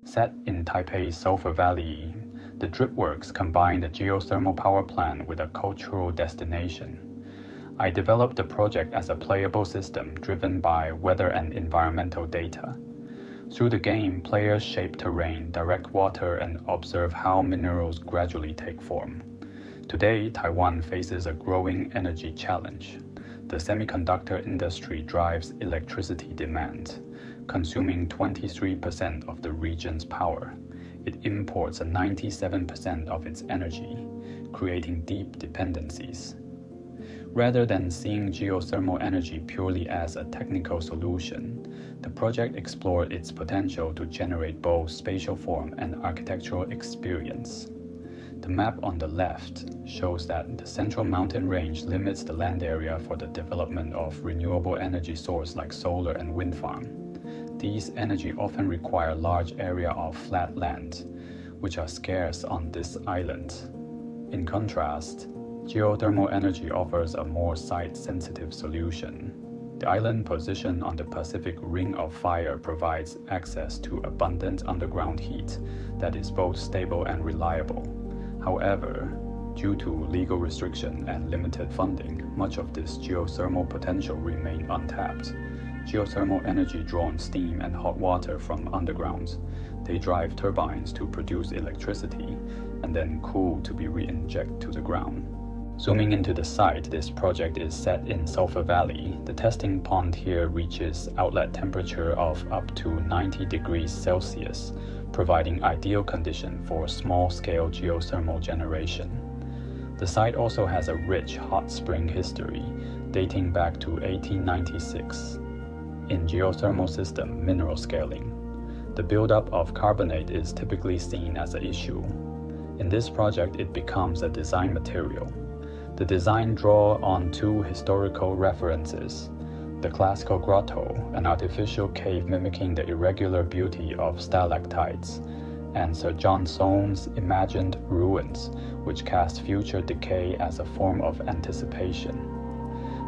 Set in Taipei's Sulphur Valley, the Dripworks combined a geothermal power plant with a cultural destination. I developed the project as a playable system driven by weather and environmental data. Through the game, players shape terrain, direct water, and observe how minerals gradually take form. Today, Taiwan faces a growing energy challenge. The semiconductor industry drives electricity demand, consuming 23% of the region's power. It imports 97% of its energy, creating deep dependencies. Rather than seeing geothermal energy purely as a technical solution, the project explored its potential to generate both spatial form and architectural experience. The map on the left shows that the central mountain range limits the land area for the development of renewable energy sources like solar and wind farm. These energy often require large area of flat land, which are scarce on this island. In contrast, geothermal energy offers a more site-sensitive solution. The island position on the Pacific Ring of Fire provides access to abundant underground heat that is both stable and reliable. However, due to legal restriction and limited funding, much of this geothermal potential remains untapped. Geothermal energy draws steam and hot water from underground. They drive turbines to produce electricity and then cool to be re-injected to the ground. Zooming into the site, this project is set in Sulphur Valley. The testing pond here reaches outlet temperature of up to 90 degrees Celsius, providing ideal condition for small-scale geothermal generation. The site also has a rich hot spring history, dating back to 1896. In geothermal system mineral scaling, the buildup of carbonate is typically seen as an issue. In this project, it becomes a design material. The design draws on two historical references: the classical grotto, an artificial cave mimicking the irregular beauty of stalactites, and Sir John Soane's imagined ruins, which cast future decay as a form of anticipation.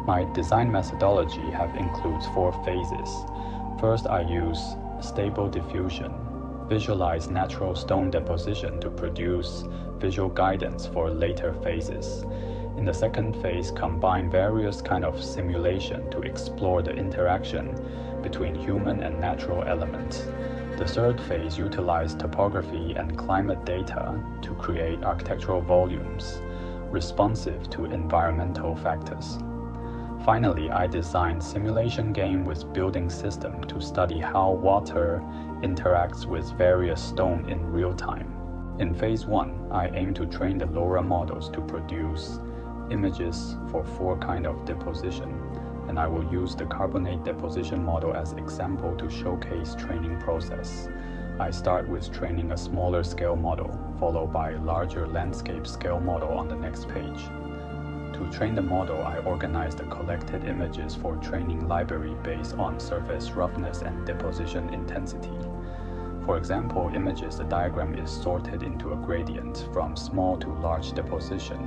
My design methodology includes 4 phases. First, I use stable diffusion, visualize natural stone deposition to produce visual guidance for later phases. In the second phase, combine various kinds of simulation to explore the interaction between human and natural elements. The third phase utilized topography and climate data to create architectural volumes responsive to environmental factors. Finally, I designed simulation game with building system to study how water interacts with various stone in real time. In phase 1, I aim to train the LoRa models to produce images for 4 kinds of deposition, and I will use the carbonate deposition model as example to showcase training process. I start with training a smaller scale model, followed by a larger landscape scale model on the next page. To train the model, I organize the collected images for training library based on surface roughness and deposition intensity. For example, images, the diagram is sorted into a gradient from small to large deposition.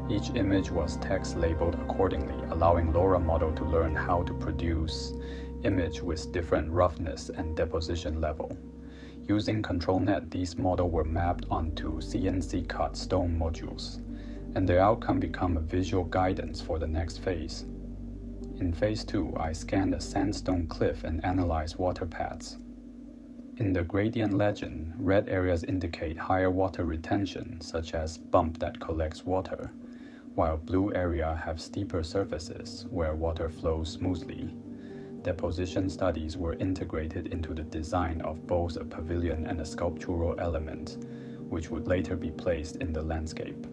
Each image was text labeled accordingly, allowing LoRa model to learn how to produce image with different roughness and deposition level. Using ControlNet, these models were mapped onto CNC cut stone modules, and their outcome become a visual guidance for the next phase. In phase 2, I scanned a sandstone cliff and analyzed water paths. In the gradient legend, red areas indicate higher water retention, such as bump that collects water, while blue areas have steeper surfaces where water flows smoothly. Deposition studies were integrated into the design of both a pavilion and a sculptural element, which would later be placed in the landscape.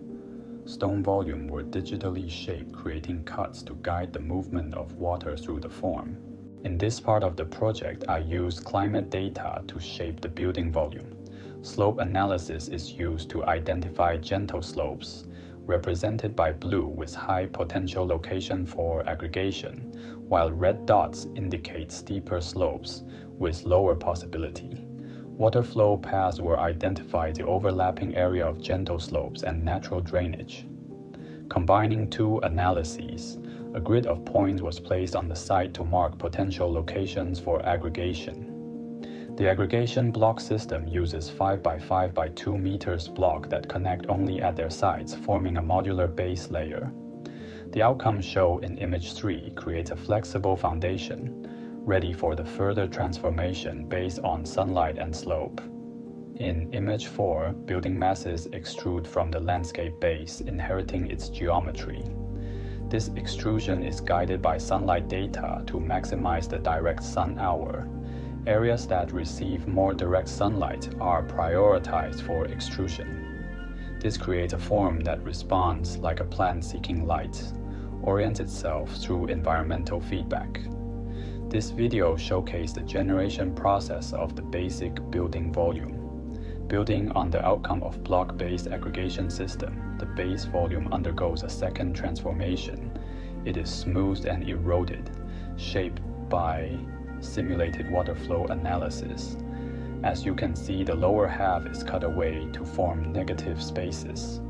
Stone volumes were digitally shaped, creating cuts to guide the movement of water through the form. In this part of the project, I used climate data to shape the building volume. Slope analysis is used to identify gentle slopes, represented by blue with high potential location for aggregation, while red dots indicate steeper slopes with lower possibility. Water flow paths were identified the overlapping area of gentle slopes and natural drainage. Combining 2 analyses, a grid of points was placed on the site to mark potential locations for aggregation. The aggregation block system uses 5 by 5 by 2 meters block that connect only at their sides, forming a modular base layer. The outcome shown in image 3 creates a flexible foundation, ready for the further transformation based on sunlight and slope. In image 4, building masses extrude from the landscape base, inheriting its geometry. This extrusion is guided by sunlight data to maximize the direct sun hour. Areas that receive more direct sunlight are prioritized for extrusion. This creates a form that responds like a plant seeking light, orients itself through environmental feedback. This video showcased the generation process of the basic building volume. Building on the outcome of block-based aggregation system, the base volume undergoes a second transformation. It is smoothed and eroded, shaped by simulated water flow analysis. As you can see, the lower half is cut away to form negative spaces.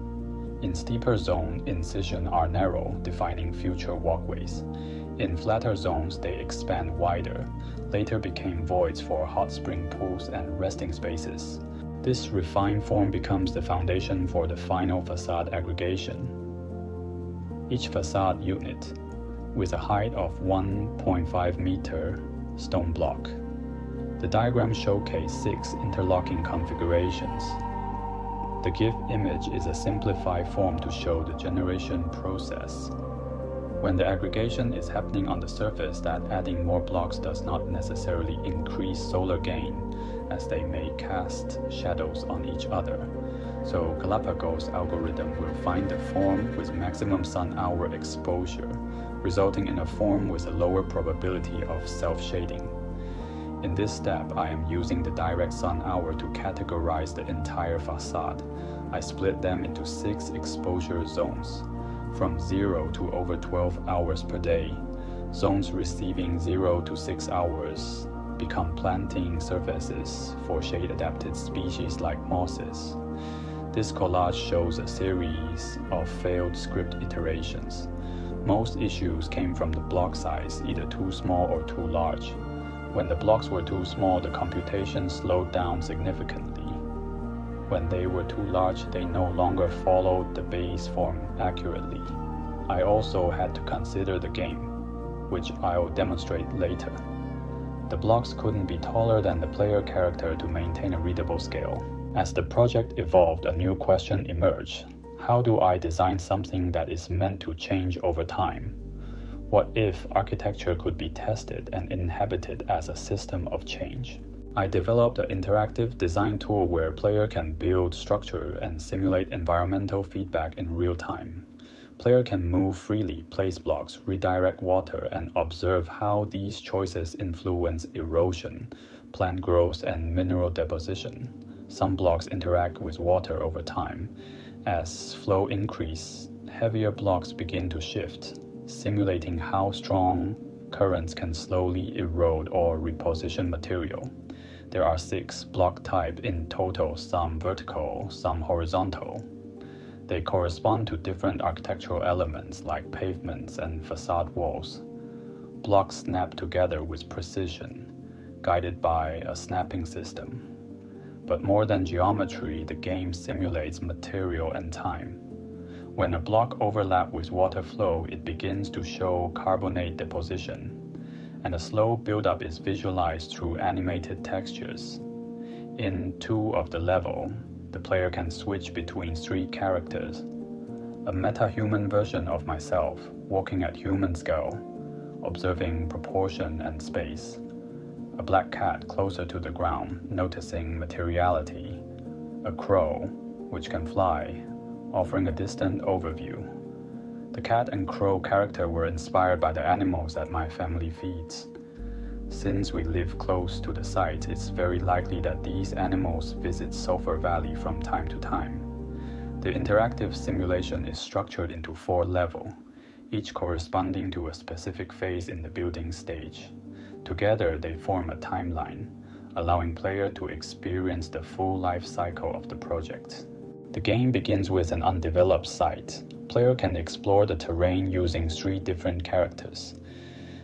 In steeper zone, incisions are narrow, defining future walkways. In flatter zones, they expand wider, later became voids for hot spring pools and resting spaces. This refined form becomes the foundation for the final facade aggregation. Each facade unit, with a height of 1.5 meter stone block. The diagram showcases 6 interlocking configurations. The GIF image is a simplified form to show the generation process. When the aggregation is happening on the surface, that adding more blocks does not necessarily increase solar gain, as they may cast shadows on each other. So Galapagos algorithm will find the form with maximum sun hour exposure, resulting in a form with a lower probability of self-shading. In this step, I am using the direct sun hour to categorize the entire facade. I split them into 6 exposure zones, from 0 to over 12 hours per day. Zones receiving 0 to 6 hours become planting surfaces for shade-adapted species like mosses. This collage shows a series of failed script iterations. Most issues came from the block size, either too small or too large. When the blocks were too small, the computation slowed down significantly. When they were too large, they no longer followed the base form accurately. I also had to consider the game, which I'll demonstrate later. The blocks couldn't be taller than the player character to maintain a readable scale. As the project evolved, a new question emerged. How do I design something that is meant to change over time? What if architecture could be tested and inhabited as a system of change? I developed an interactive design tool where player can build structure and simulate environmental feedback in real time. Player can move freely, place blocks, redirect water, and observe how these choices influence erosion, plant growth, and mineral deposition. Some blocks interact with water over time. As flow increases, heavier blocks begin to shift, simulating how strong currents can slowly erode or reposition material. There are 6 block types in total, some vertical, some horizontal. They correspond to different architectural elements like pavements and facade walls. Blocks snap together with precision, guided by a snapping system. But more than geometry, the game simulates material and time. When a block overlaps with water flow, it begins to show carbonate deposition, and a slow buildup is visualized through animated textures. In 2 of the level, the player can switch between 3 characters. A meta-human version of myself, walking at human scale, observing proportion and space. A black cat closer to the ground, noticing materiality. A crow, which can fly, offering a distant overview. The cat and crow character were inspired by the animals that my family feeds. Since we live close to the site, it's very likely that these animals visit Sulphur Valley from time to time. The interactive simulation is structured into 4 levels, each corresponding to a specific phase in the building stage. Together, they form a timeline, allowing players to experience the full life cycle of the project. The game begins with an undeveloped site. Player can explore the terrain using 3 different characters.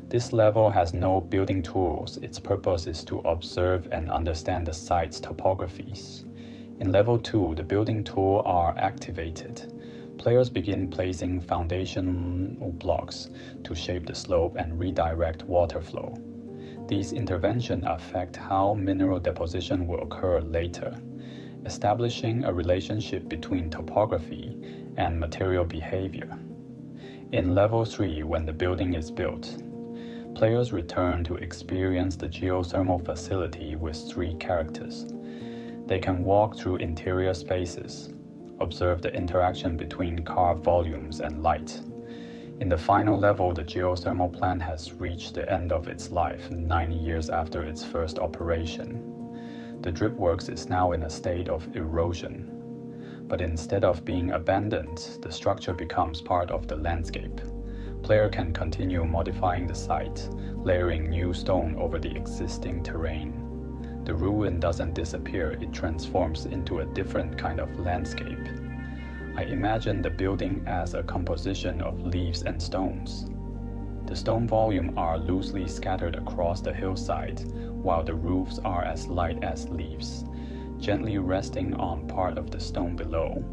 This level has no building tools. Its purpose is to observe and understand the site's topographies. In level 2, the building tools are activated. Players begin placing foundational blocks to shape the slope and redirect water flow. These interventions affect how mineral deposition will occur later, establishing a relationship between topography and material behavior. In level 3, when the building is built, players return to experience the geothermal facility with 3 characters. They can walk through interior spaces, observe the interaction between carved volumes and light. In the final level, the geothermal plant has reached the end of its life 90 years after its first operation. The Dripworks is now in a state of erosion. But instead of being abandoned, the structure becomes part of the landscape. Player can continue modifying the site, layering new stone over the existing terrain. The ruin doesn't disappear, it transforms into a different kind of landscape. I imagine the building as a composition of leaves and stones. The stone volumes are loosely scattered across the hillside, while the roofs are as light as leaves, gently resting on part of the stone below.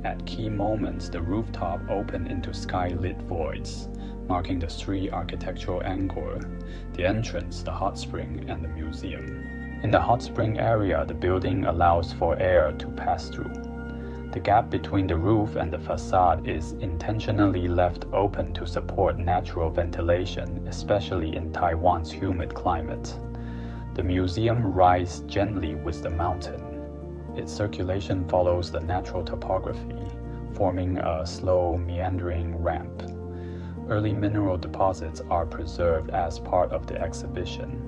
At key moments, the rooftop open into sky-lit voids, marking the 3 architectural anchors: the entrance, the hot spring, and the museum. In the hot spring area, the building allows for air to pass through. The gap between the roof and the facade is intentionally left open to support natural ventilation, especially in Taiwan's humid climate. The museum rises gently with the mountain. Its circulation follows the natural topography, forming a slow, meandering ramp. Early mineral deposits are preserved as part of the exhibition.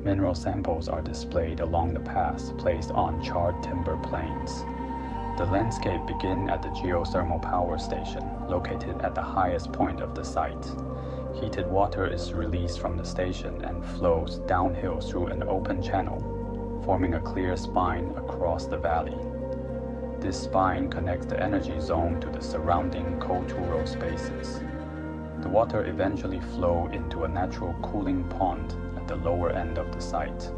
Mineral samples are displayed along the paths placed on charred timber plains. The landscape begins at the geothermal power station, located at the highest point of the site. Heated water is released from the station and flows downhill through an open channel, forming a clear spine across the valley. This spine connects the energy zone to the surrounding cultural spaces. The water eventually flows into a natural cooling pond at the lower end of the site.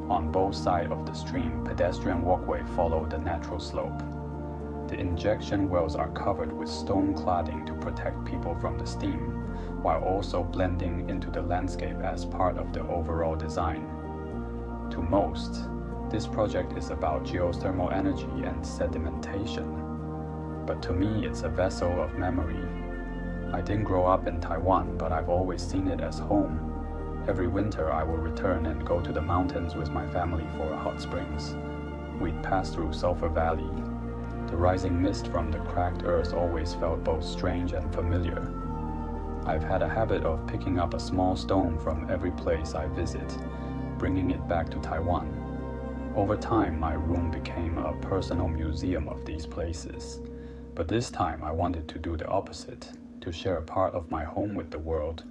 On both sides of the stream, pedestrian walkways follow the natural slope. The injection wells are covered with stone cladding to protect people from the steam, while also blending into the landscape as part of the overall design. To most, this project is about geothermal energy and sedimentation. But to me, it's a vessel of memory. I didn't grow up in Taiwan, but I've always seen it as home. Every winter, I will return and go to the mountains with my family for hot springs. We'd pass through Sulphur Valley. The rising mist from the cracked earth always felt both strange and familiar. I've had a habit of picking up a small stone from every place I visit, bringing it back to Taiwan. Over time, my room became a personal museum of these places. But this time, I wanted to do the opposite, to share a part of my home with the world.